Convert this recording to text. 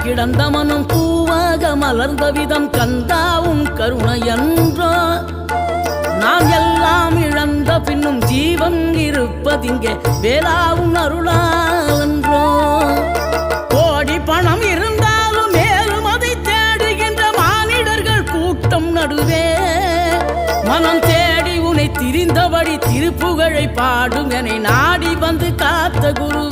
கிடந்த மனம் பூவாக மலர்ந்த விதம் கந்தாவும் கருணையன்றோ நாம் எல்லாம் இழந்த பின்னும் ஜீவன் இருப்பதிங்கே வேளாவும் அருளாவென்றோ கோடி பணம் இருந்தாலும் மேலும் அதை தேடுகின்ற மானிடர்கள் கூட்டம் நடுவே மனம் தேடி உனை திரிந்தபடி திருப்புகழை பாடும் என நாடி வந்து காத்த குரு